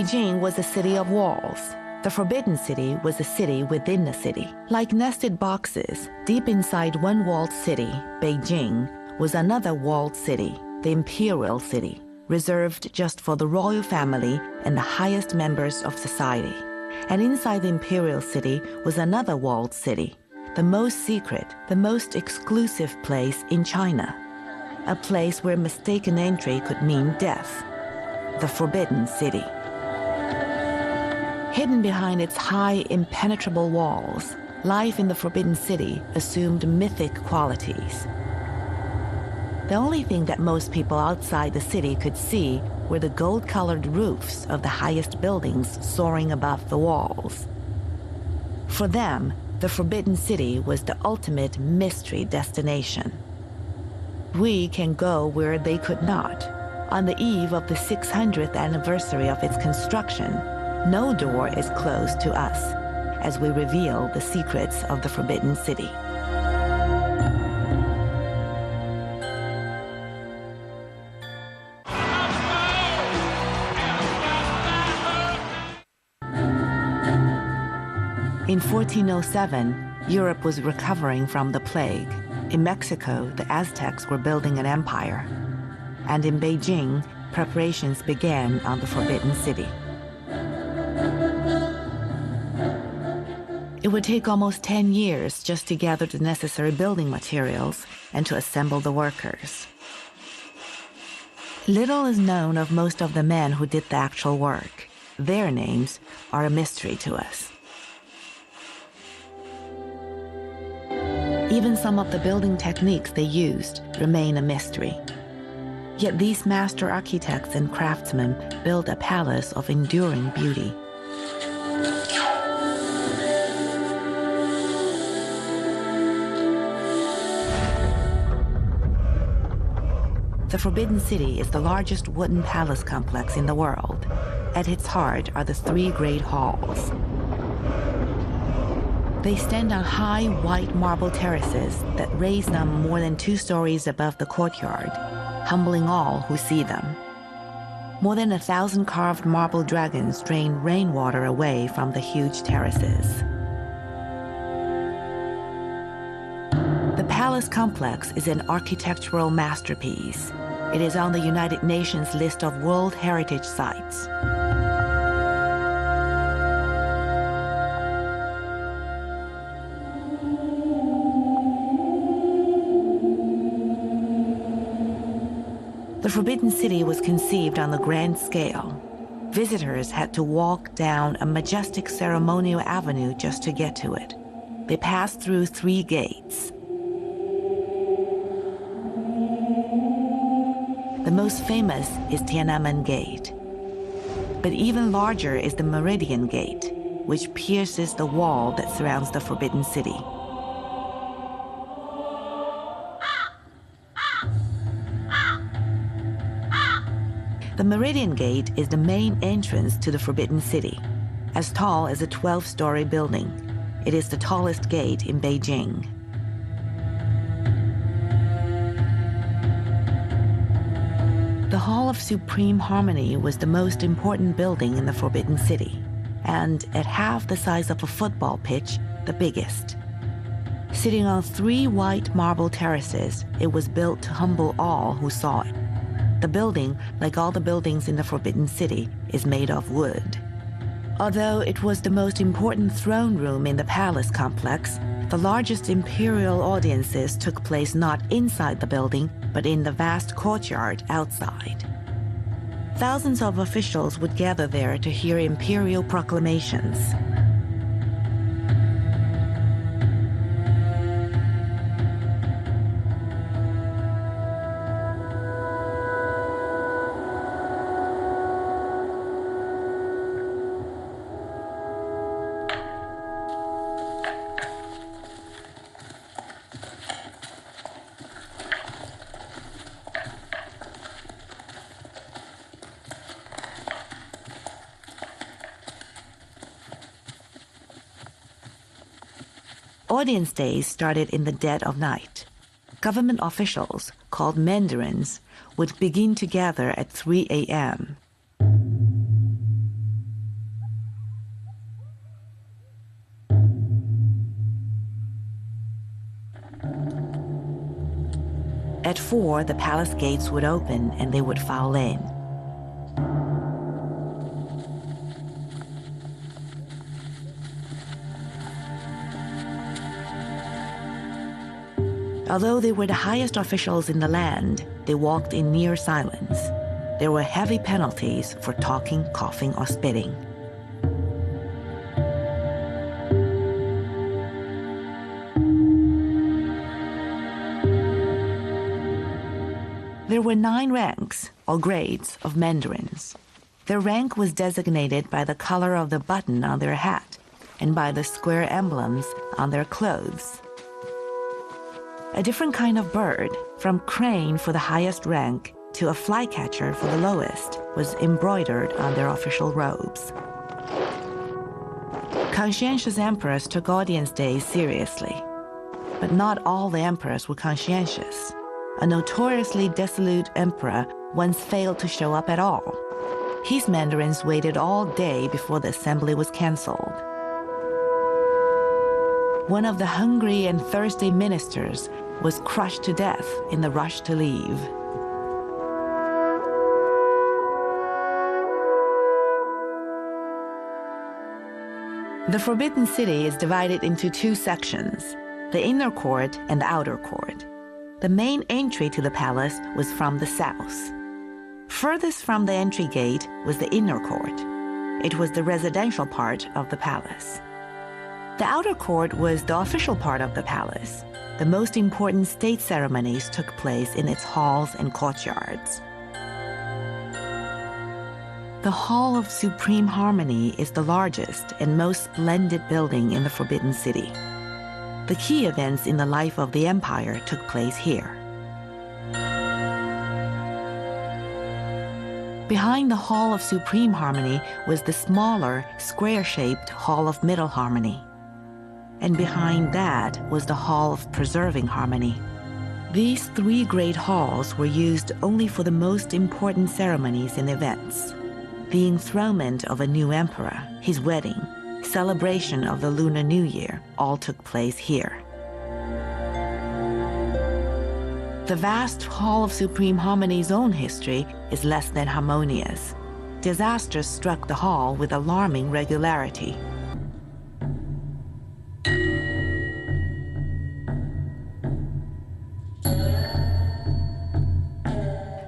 Beijing was a city of walls. The Forbidden City was a city within a city. Like nested boxes, deep inside one walled city, Beijing, was another walled city, the Imperial City, reserved just for the royal family and the highest members of society. And inside the Imperial City was another walled city, the most secret, the most exclusive place in China, a place where mistaken entry could mean death, the Forbidden City. Hidden behind its high, impenetrable walls, life in the Forbidden City assumed mythic qualities. The only thing that most people outside the city could see were the gold-colored roofs of the highest buildings soaring above the walls. For them, the Forbidden City was the ultimate mystery destination. We can go where they could not. On the eve of the 600th anniversary of its construction, no door is closed to us as we reveal the secrets of the Forbidden City. In 1407, Europe was recovering from the plague. In Mexico, the Aztecs were building an empire. And in Beijing, preparations began on the Forbidden City. It would take almost 10 years just to gather the necessary building materials and to assemble the workers. Little is known of most of the men who did the actual work. Their names are a mystery to us. Even some of the building techniques they used remain a mystery. Yet these master architects and craftsmen built a palace of enduring beauty. The Forbidden City is the largest wooden palace complex in the world. At its heart are the three great halls. They stand on high white marble terraces that raise them more than 2 stories above the courtyard, humbling all who see them. More than 1,000 carved marble dragons drain rainwater away from the huge terraces. The palace complex is an architectural masterpiece. It is on the United Nations list of World Heritage Sites. The Forbidden City was conceived on the grand scale. Visitors had to walk down a majestic ceremonial avenue just to get to it. They passed through 3 gates. The most famous is Tiananmen Gate. But even larger is the Meridian Gate, which pierces the wall that surrounds the Forbidden City. The Meridian Gate is the main entrance to the Forbidden City. As tall as a 12-story building, it is the tallest gate in Beijing. The Hall of Supreme Harmony was the most important building in the Forbidden City, and at half the size of a football pitch, the biggest. Sitting on 3 white marble terraces, it was built to humble all who saw it. The building, like all the buildings in the Forbidden City, is made of wood. Although it was the most important throne room in the palace complex, the largest imperial audiences took place not inside the building, but in the vast courtyard outside. Thousands of officials would gather there to hear imperial proclamations. Audience days started in the dead of night. Government officials, called mandarins, would begin to gather at 3 a.m. At 4, the palace gates would open and they would file in. Although they were the highest officials in the land, they walked in near silence. There were heavy penalties for talking, coughing, or spitting. There were 9 ranks, or grades, of mandarins. Their rank was designated by the color of the button on their hat and by the square emblems on their clothes. A different kind of bird, from crane for the highest rank to a flycatcher for the lowest, was embroidered on their official robes. Conscientious emperors took audience days seriously, but not all the emperors were conscientious. A notoriously dissolute emperor once failed to show up at all. His mandarins waited all day before the assembly was cancelled. One of the hungry and thirsty ministers was crushed to death in the rush to leave. The Forbidden City is divided into 2 sections, the inner court and the outer court. The main entry to the palace was from the south. Furthest from the entry gate was the inner court. It was the residential part of the palace. The outer court was the official part of the palace. The most important state ceremonies took place in its halls and courtyards. The Hall of Supreme Harmony is the largest and most splendid building in the Forbidden City. The key events in the life of the empire took place here. Behind the Hall of Supreme Harmony was the smaller, square-shaped Hall of Middle Harmony. And behind that was the Hall of Preserving Harmony. These 3 great halls were used only for the most important ceremonies and events. The enthronement of a new emperor, his wedding, celebration of the Lunar New Year, all took place here. The vast Hall of Supreme Harmony's own history is less than harmonious. Disasters struck the hall with alarming regularity.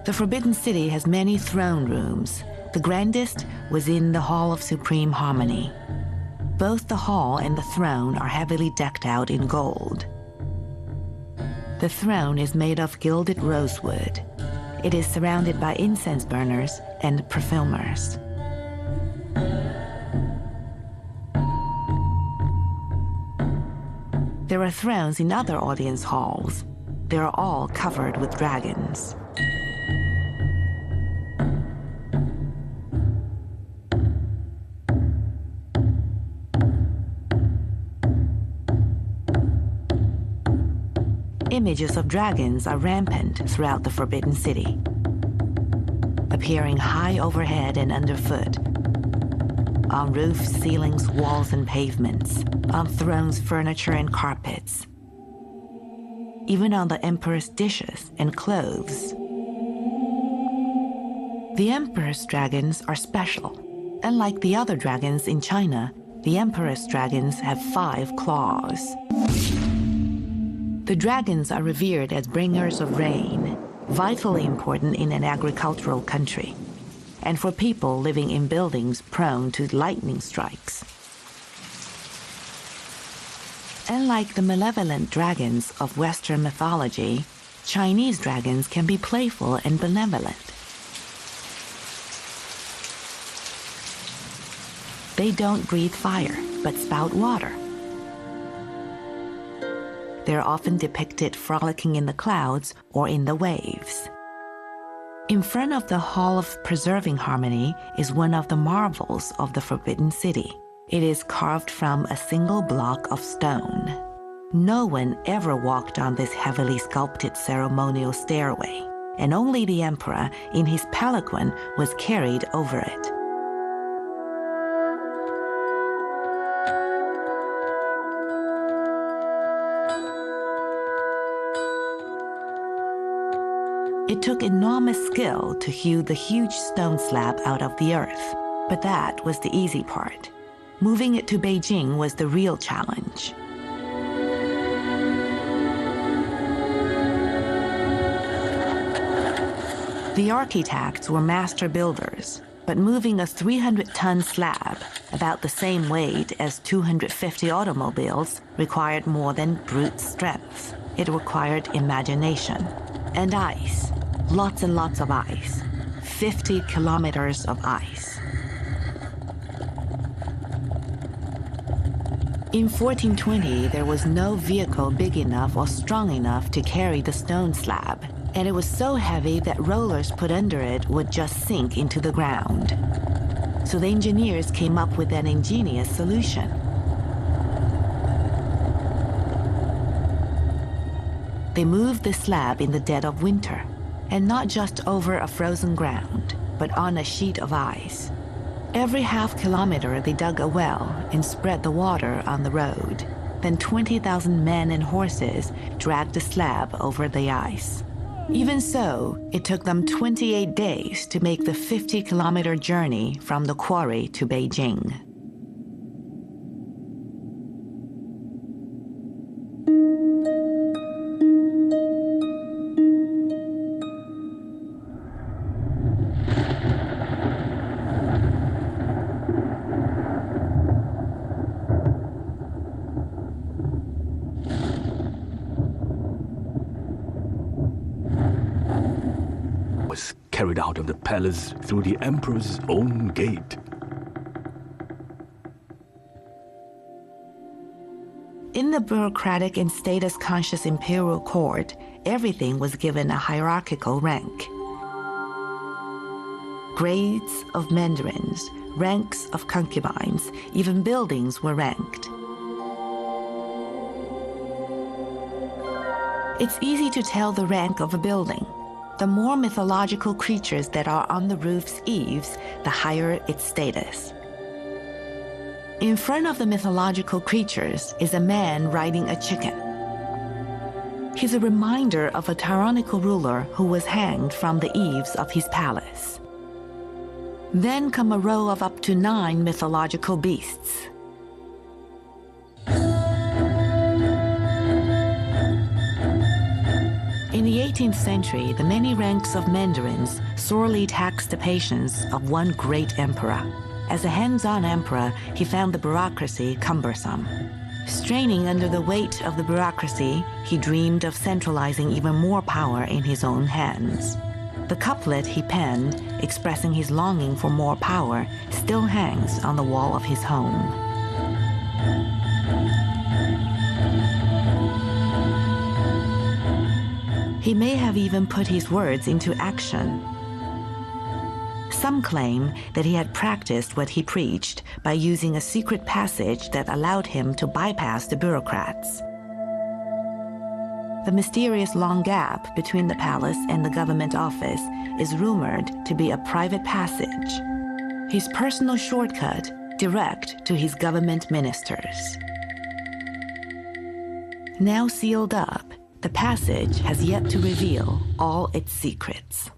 The Forbidden City has many throne rooms. The grandest was in the Hall of Supreme Harmony. Both the hall and the throne are heavily decked out in gold. The throne is made of gilded rosewood. It is surrounded by incense burners and perfumers. There are thrones in other audience halls. They are all covered with dragons. Images of dragons are rampant throughout the Forbidden City, appearing high overhead and underfoot, on roofs, ceilings, walls, and pavements, on thrones, furniture, and carpets, even on the emperor's dishes and clothes. The emperor's dragons are special. Unlike the other dragons in China, the emperor's dragons have 5 claws. The dragons are revered as bringers of rain, vitally important in an agricultural country, and for people living in buildings prone to lightning strikes. Unlike the malevolent dragons of Western mythology, Chinese dragons can be playful and benevolent. They don't breathe fire, but spout water. They're often depicted frolicking in the clouds or in the waves. In front of the Hall of Preserving Harmony is one of the marvels of the Forbidden City. It is carved from a single block of stone. No one ever walked on this heavily sculpted ceremonial stairway, and only the emperor in his palanquin was carried over it. It took enormous skill to hew the huge stone slab out of the earth, but that was the easy part. Moving it to Beijing was the real challenge. The architects were master builders, but moving a 300-ton slab, about the same weight as 250 automobiles, required more than brute strength. It required imagination. And ice. Lots and lots of ice. 50 kilometers of ice. In 1420, there was no vehicle big enough or strong enough to carry the stone slab, and it was so heavy that rollers put under it would just sink into the ground. So the engineers came up with an ingenious solution. They moved the slab in the dead of winter, and not just over a frozen ground, but on a sheet of ice. Every half kilometer they dug a well and spread the water on the road. Then 20,000 men and horses dragged the slab over the ice. Even so, it took them 28 days to make the 50-kilometer journey from the quarry to Beijing. Was carried out of the palace through the emperor's own gate. In the bureaucratic and status-conscious imperial court, everything was given a hierarchical rank. Grades of mandarins, ranks of concubines, even buildings were ranked. It's easy to tell the rank of a building. The more mythological creatures that are on the roof's eaves, the higher its status. In front of the mythological creatures is a man riding a chicken. He's a reminder of a tyrannical ruler who was hanged from the eaves of his palace. Then come a row of up to 9 mythological beasts. In the 18th century, the many ranks of mandarins sorely taxed the patience of one great emperor. As a hands-on emperor, he found the bureaucracy cumbersome. Straining under the weight of the bureaucracy, he dreamed of centralizing even more power in his own hands. The couplet he penned, expressing his longing for more power, still hangs on the wall of his home. He may have even put his words into action. Some claim that he had practiced what he preached by using a secret passage that allowed him to bypass the bureaucrats. The mysterious long gap between the palace and the government office is rumored to be a private passage, his personal shortcut direct to his government ministers. Now sealed up, the passage has yet to reveal all its secrets.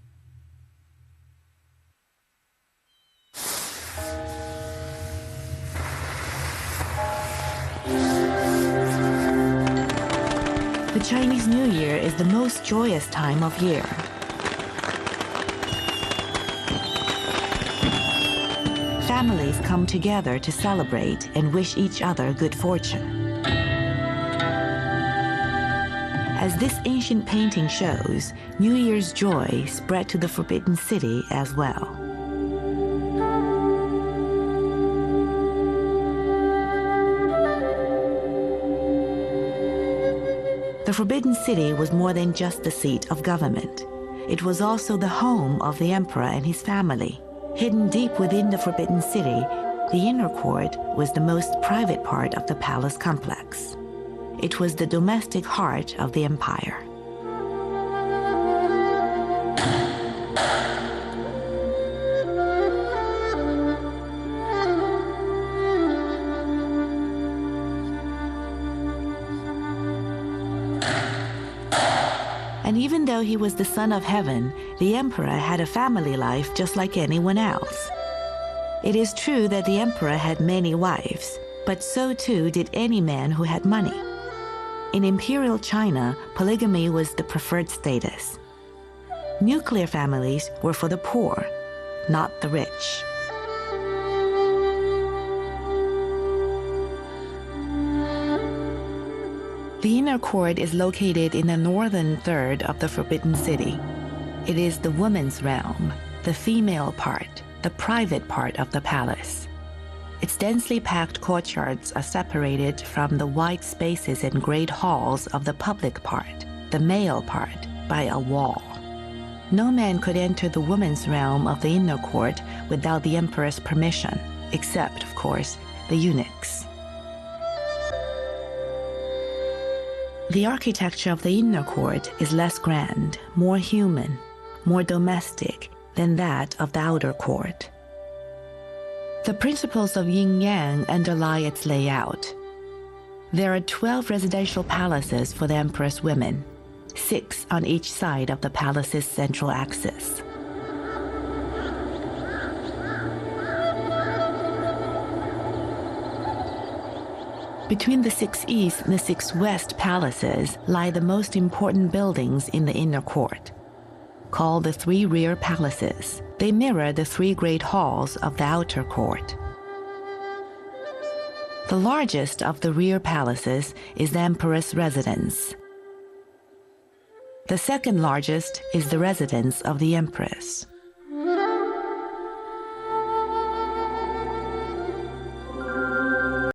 The Chinese New Year is the most joyous time of year. Families come together to celebrate and wish each other good fortune. As this ancient painting shows, New Year's joy spread to the Forbidden City as well. The Forbidden City was more than just the seat of government. It was also the home of the emperor and his family. Hidden deep within the Forbidden City, the inner court was the most private part of the palace complex. It was the domestic heart of the empire. And even though he was the son of heaven, the emperor had a family life just like anyone else. It is true that the emperor had many wives, but so too did any man who had money. In imperial China, polygamy was the preferred status. Nuclear families were for the poor, not the rich. The inner court is located in the northern third of the Forbidden City. It is the woman's realm, the female part, the private part of the palace. Its densely packed courtyards are separated from the wide spaces and great halls of the public part, the male part, by a wall. No man could enter the woman's realm of the inner court without the emperor's permission, except, of course, the eunuchs. The architecture of the inner court is less grand, more human, more domestic than that of the outer court. The principles of yin-yang underlie its layout. There are 12 residential palaces for the emperor's women, 6 on each side of the palace's central axis. Between the 6 east and the 6 west palaces lie the most important buildings in the inner court. Called the 3 rear palaces, they mirror the 3 great halls of the outer court. The largest of the rear palaces is the emperor's residence. The second largest is the residence of the empress.